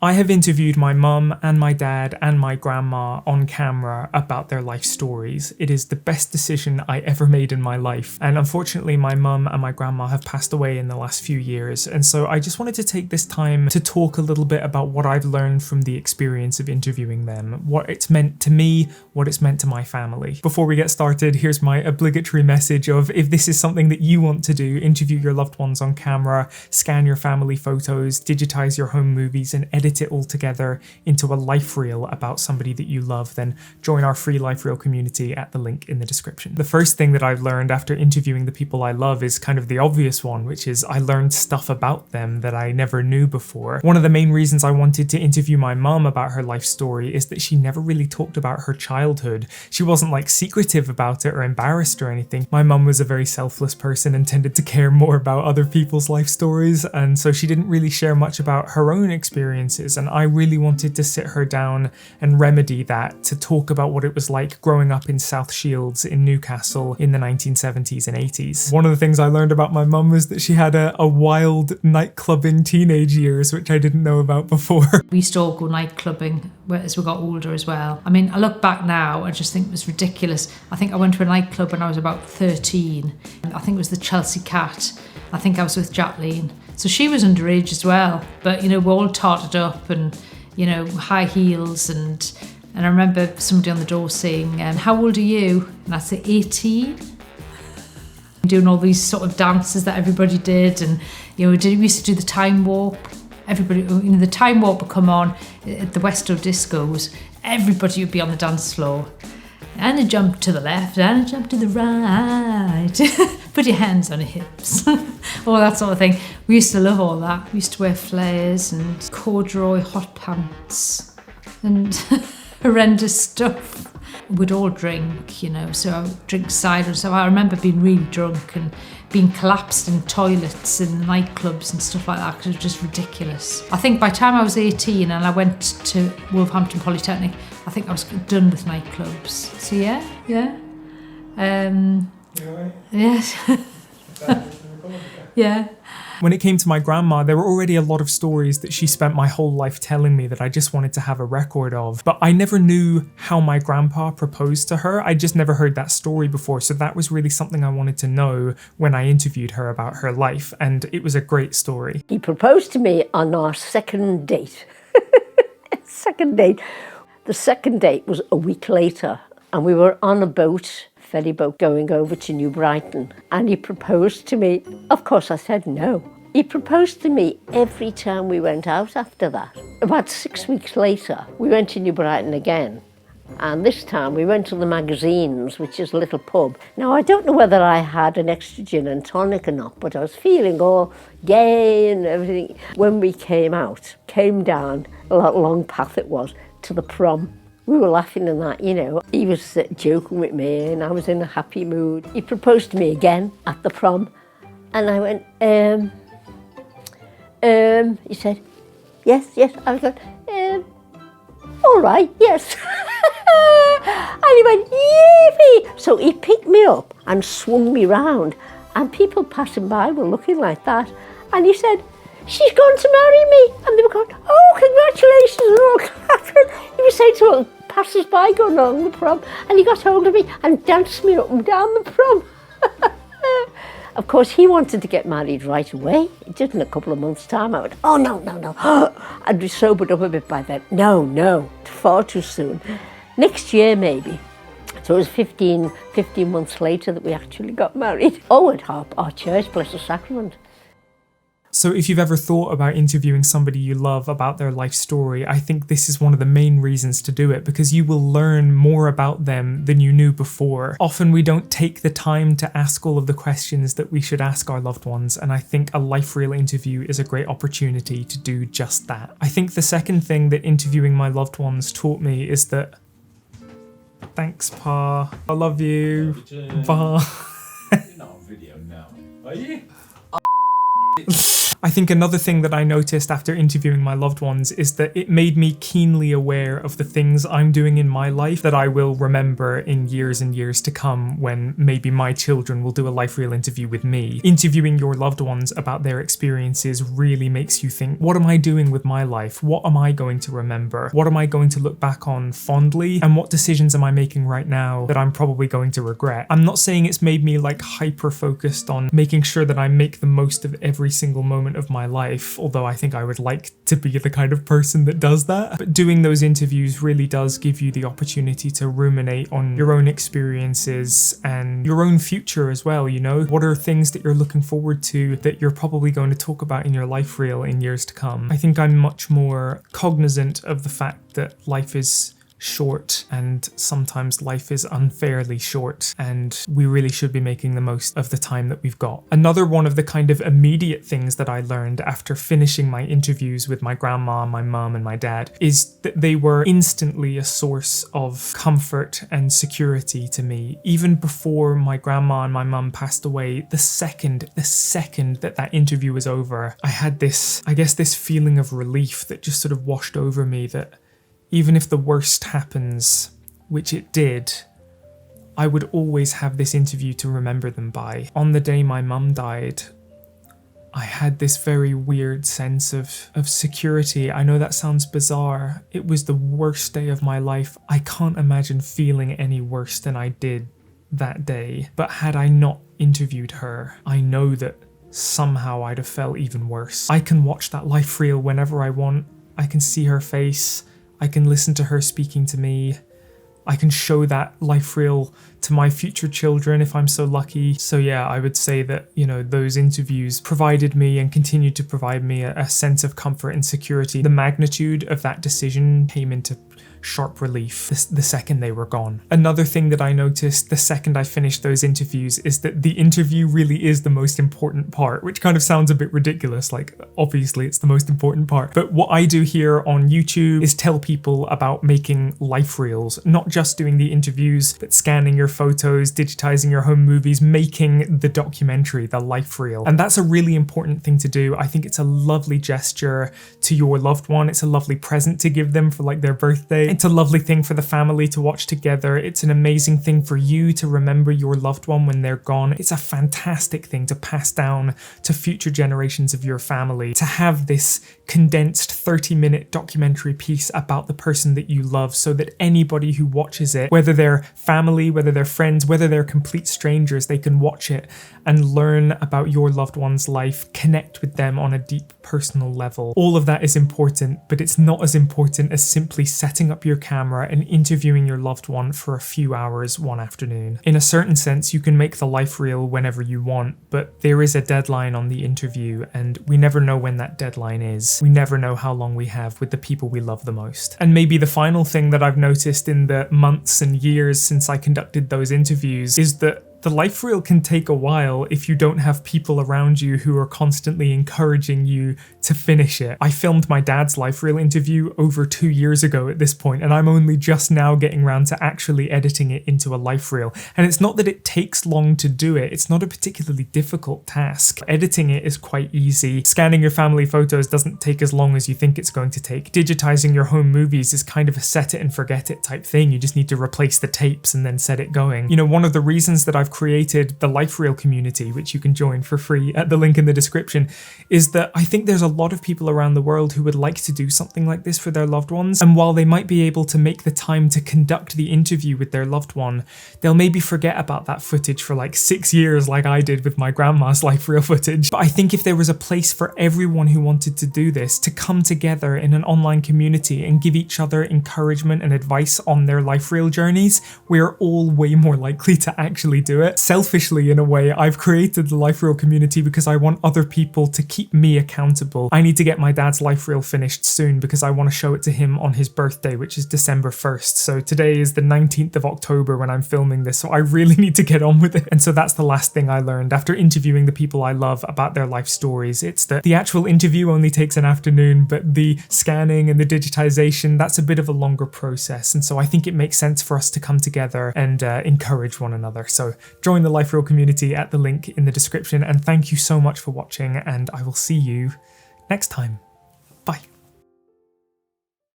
I have interviewed my mum and my dad and my grandma on camera about their life stories. It is the best decision I ever made in my life. And unfortunately, my mum and my grandma have passed away in the last few years. And so I just wanted to take this time to talk a little bit about what I've learned from the experience of interviewing them, what it's meant to me, what it's meant to my family. Before we get started, here's my obligatory message of if this is something that you want to do, interview your loved ones on camera, scan your family photos, digitize your home movies, and edit it all together into a life reel about somebody that you love, then join our free life reel community at the link in the description. The first thing that I've learned after interviewing the people I love is kind of the obvious one, which is I learned stuff about them that I never knew before. One of the main reasons I wanted to interview my mum about her life story is that she never really talked about her childhood. She wasn't like secretive about it or embarrassed or anything. My mum was a very selfless person and tended to care more about other people's life stories, and so she didn't really share much about her own experiences. And I really wanted to sit her down and remedy that, to talk about what it was like growing up in South Shields in Newcastle in the 1970s and 80s. One of the things I learned about my mum was that she had a wild nightclubbing teenage years, which I didn't know about before. We used to all go nightclubbing as we got older as well. I mean, I look back now, I just think it was ridiculous. I think I went to a nightclub when I was about 13. I think it was the Chelsea Cat. I think I was with Jacqueline. So she was underage as well, but you know, we're all tarted up and, you know, high heels, and I remember somebody on the door saying, how old are you? And I said, 18. Doing all these sort of dances that everybody did, and you know, we used to do the time warp. Everybody, you know, the time warp would come on at the Westo discos. Everybody would be on the dance floor. And a jump to the left, and a jump to the right. Put your hands on your hips. All that sort of thing. We used to love all that. We used to wear flares and corduroy hot pants and horrendous stuff. We'd all drink, you know, so I would drink cider. So I remember being really drunk and being collapsed in toilets in nightclubs and stuff like that, because it was just ridiculous. I think by the time I was 18 and I went to Wolverhampton Polytechnic, I think I was done with nightclubs. So yeah. Yes. Yeah. When it came to my grandma, there were already a lot of stories that she spent my whole life telling me that I just wanted to have a record of. But I never knew how my grandpa proposed to her. I just never heard that story before. So that was really something I wanted to know when I interviewed her about her life. And it was a great story. He proposed to me on our second date. Second date. The second date was a week later, and we were on a boat, ferry boat, going over to New Brighton, and he proposed to me. Of course I said no. He proposed to me every time we went out after that. About 6 weeks later, we went to New Brighton again, and this time we went to the Magazines, which is a little pub. Now, I don't know whether I had an extra gin and tonic or not, but I was feeling all gay and everything. When we came down, a long path it was, to the prom. We were laughing and that, you know. He was joking with me and I was in a happy mood. He proposed to me again at the prom, and I went, he said, yes. I was going, all right, yes. And he went, yippee! So he picked me up and swung me round, and people passing by were looking like that. And he said, she's going to marry me. And they were going, oh, congratulations, and all clapping. He was saying to all passers-by going along the prom, and he got hold of me and danced me up and down the prom. Of course, he wanted to get married right away. He did in a couple of months' time. I went, oh, no. I'd be sobered up a bit by then. No, far too soon. Next year, maybe. So it was 15 months later that we actually got married. Oh, at our church, Blessed Sacrament. So if you've ever thought about interviewing somebody you love about their life story, I think this is one of the main reasons to do it, because you will learn more about them than you knew before. Often we don't take the time to ask all of the questions that we should ask our loved ones, and I think a life reel interview is a great opportunity to do just that. I think the second thing that interviewing my loved ones taught me is that, thanks, Pa. I love you. Pa. You're not on video now, are you? I think another thing that I noticed after interviewing my loved ones is that it made me keenly aware of the things I'm doing in my life that I will remember in years and years to come, when maybe my children will do a life reel interview with me. Interviewing your loved ones about their experiences really makes you think, what am I doing with my life? What am I going to remember? What am I going to look back on fondly? And what decisions am I making right now that I'm probably going to regret? I'm not saying it's made me like hyper focused on making sure that I make the most of every single moment of my life, although I think I would like to be the kind of person that does that. But doing those interviews really does give you the opportunity to ruminate on your own experiences and your own future as well, you know? What are things that you're looking forward to that you're probably going to talk about in your life reel in years to come? I think I'm much more cognizant of the fact that life is short, and sometimes life is unfairly short, and we really should be making the most of the time that we've got. Another one of the kind of immediate things that I learned after finishing my interviews with my grandma, my mum and my dad is that they were instantly a source of comfort and security to me. Even before my grandma and my mum passed away, the second that that interview was over, I had this feeling of relief that just sort of washed over me, that even if the worst happens, which it did, I would always have this interview to remember them by. On the day my mum died, I had this very weird sense of security. I know that sounds bizarre. It was the worst day of my life. I can't imagine feeling any worse than I did that day. But had I not interviewed her, I know that somehow I'd have felt even worse. I can watch that life reel whenever I want. I can see her face. I can listen to her speaking to me. I can show that life reel to my future children if I'm so lucky. So yeah, I would say that, you know, those interviews provided me and continue to provide me a sense of comfort and security. The magnitude of that decision came into sharp relief the second they were gone. Another thing that I noticed the second I finished those interviews is that the interview really is the most important part, which kind of sounds a bit ridiculous, like obviously it's the most important part. But what I do here on YouTube is tell people about making life reels, not just doing the interviews, but scanning your photos, digitizing your home movies, making the documentary, the life reel. And that's a really important thing to do. I think it's a lovely gesture to your loved one. It's a lovely present to give them for like their birthday. It's a lovely thing for the family to watch together. It's an amazing thing for you to remember your loved one when they're gone. It's a fantastic thing to pass down to future generations of your family, to have this condensed 30-minute documentary piece about the person that you love, so that anybody who watches it, whether they're family, whether they're friends, whether they're complete strangers, they can watch it and learn about your loved one's life, connect with them on a deep personal level. All of that is important, but it's not as important as simply setting up your camera and interviewing your loved one for a few hours one afternoon. In a certain sense, you can make the life reel whenever you want, but there is a deadline on the interview, and we never know when that deadline is. We never know how long we have with the people we love the most. And maybe the final thing that I've noticed in the months and years since I conducted those interviews is that the life reel can take a while if you don't have people around you who are constantly encouraging you to finish it. I filmed my dad's life reel interview over 2 years ago at this point, and I'm only just now getting around to actually editing it into a life reel. And it's not that it takes long to do it. It's not a particularly difficult task. Editing it is quite easy. Scanning your family photos doesn't take as long as you think it's going to take. Digitizing your home movies is kind of a set it and forget it type thing. You just need to replace the tapes and then set it going. You know, one of the reasons that I've created the life reel community, which you can join for free at the link in the description, is that I think there's a lot of people around the world who would like to do something like this for their loved ones, and while they might be able to make the time to conduct the interview with their loved one, they'll maybe forget about that footage for like 6 years like I did with my grandma's life reel footage. But I think if there was a place for everyone who wanted to do this to come together in an online community and give each other encouragement and advice on their life reel journeys, we're all way more likely to actually do it. Selfishly, in a way, I've created the life reel community because I want other people to keep me accountable. I need to get my dad's life reel finished soon because I want to show it to him on his birthday, which is December 1st. So today is the 19th of October when I'm filming this, so I really need to get on with it. And so that's the last thing I learned after interviewing the people I love about their life stories. It's that the actual interview only takes an afternoon, but the scanning and the digitization, that's a bit of a longer process. And so I think it makes sense for us to come together and encourage one another. So Join the Lifereel community at the link in the description, and thank you so much for watching, and I will see you next time.